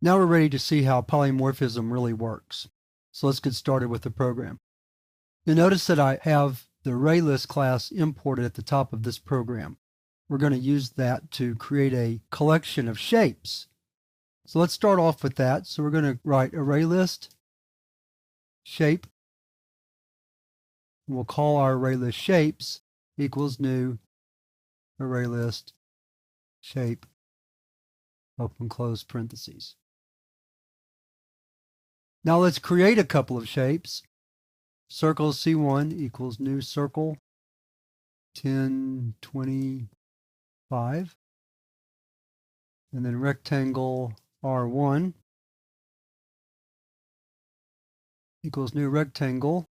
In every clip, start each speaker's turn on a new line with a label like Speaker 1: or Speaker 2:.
Speaker 1: Now we're ready to see how polymorphism really works. So let's get started with the program. You'll notice that I have the ArrayList class imported at the top of this program. We're going to use that to create a collection of shapes. So let's start off with that. So we're going to write ArrayList shape. We'll call our ArrayList shapes equals new ArrayList shape, open close parentheses. Now let's create a couple of shapes. Circle C1 equals new circle 10, 25. And then rectangle R1 equals new rectangle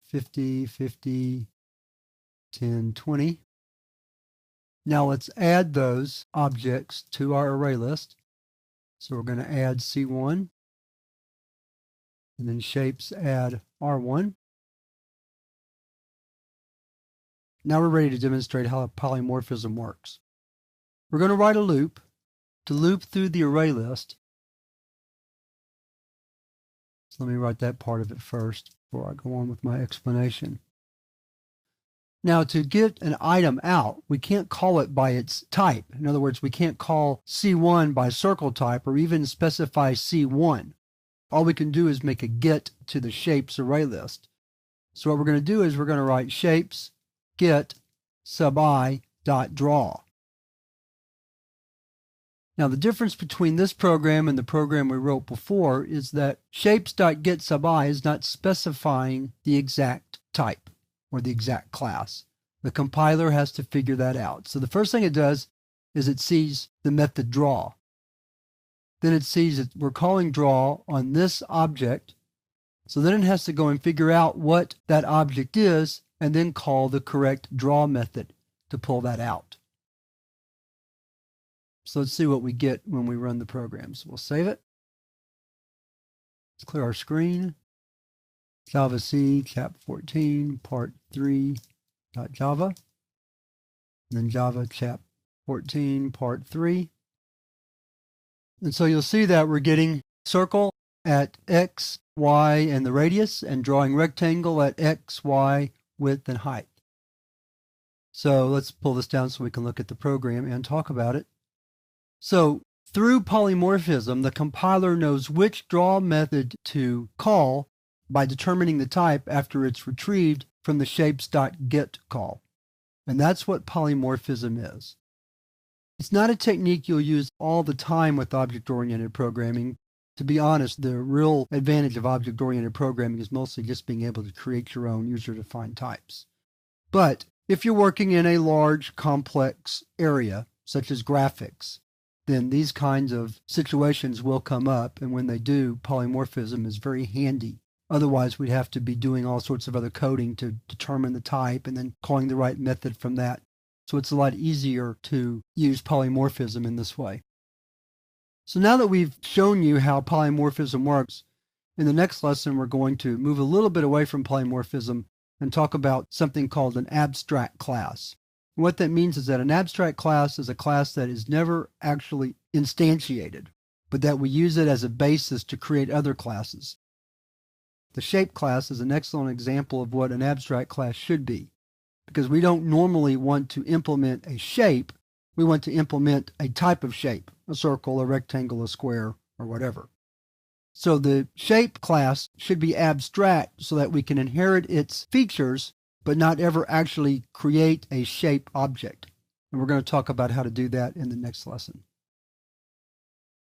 Speaker 1: 50, 50, 10, 20. Now let's add those objects to our array list. So we're going to add C1. And then shapes add R1. Now we're ready to demonstrate how polymorphism works. We're going to write a loop to loop through the array list. So let me write that part of it first before I go on with my explanation. Now to get an item out, we can't call it by its type. In other words, we can't call C1 by circle type or even specify C1. All we can do is make a get to the shapes array list. So what we're going to do is we're going to write shapes get sub I dot draw. Now the difference between this program and the program we wrote before is that shapes.get sub I is not specifying the exact type or the exact class. The compiler has to figure that out. So the first thing it does is it sees the method draw. Then it sees that we're calling draw on this object. So then it has to go and figure out what that object is and then call the correct draw method to pull that out. So let's see what we get when we run the program. So we'll save it. Let's clear our screen. Java C, chap 14, part 3.java. And then Java chap 14, part 3. And so you'll see that we're getting circle at X, Y, and the radius, and drawing rectangle at X, Y, width, and height. So let's pull this down so we can look at the program and talk about it. So through polymorphism, the compiler knows which draw method to call by determining the type after it's retrieved from the shapes.get call. And that's what polymorphism is. It's not a technique you'll use all the time with object-oriented programming. To be honest, the real advantage of object-oriented programming is mostly just being able to create your own user-defined types. But if you're working in a large, complex area, such as graphics, then these kinds of situations will come up, and when they do, polymorphism is very handy. Otherwise, we'd have to be doing all sorts of other coding to determine the type and then calling the right method from that. So it's a lot easier to use polymorphism in this way. So now that we've shown you how polymorphism works, in the next lesson we're going to move a little bit away from polymorphism and talk about something called an abstract class. And what that means is that an abstract class is a class that is never actually instantiated, but that we use it as a basis to create other classes. The shape class is an excellent example of what an abstract class should be, because we don't normally want to implement a shape, we want to implement a type of shape, a circle, a rectangle, a square, or whatever. So the shape class should be abstract so that we can inherit its features, but not ever actually create a shape object. And we're going to talk about how to do that in the next lesson.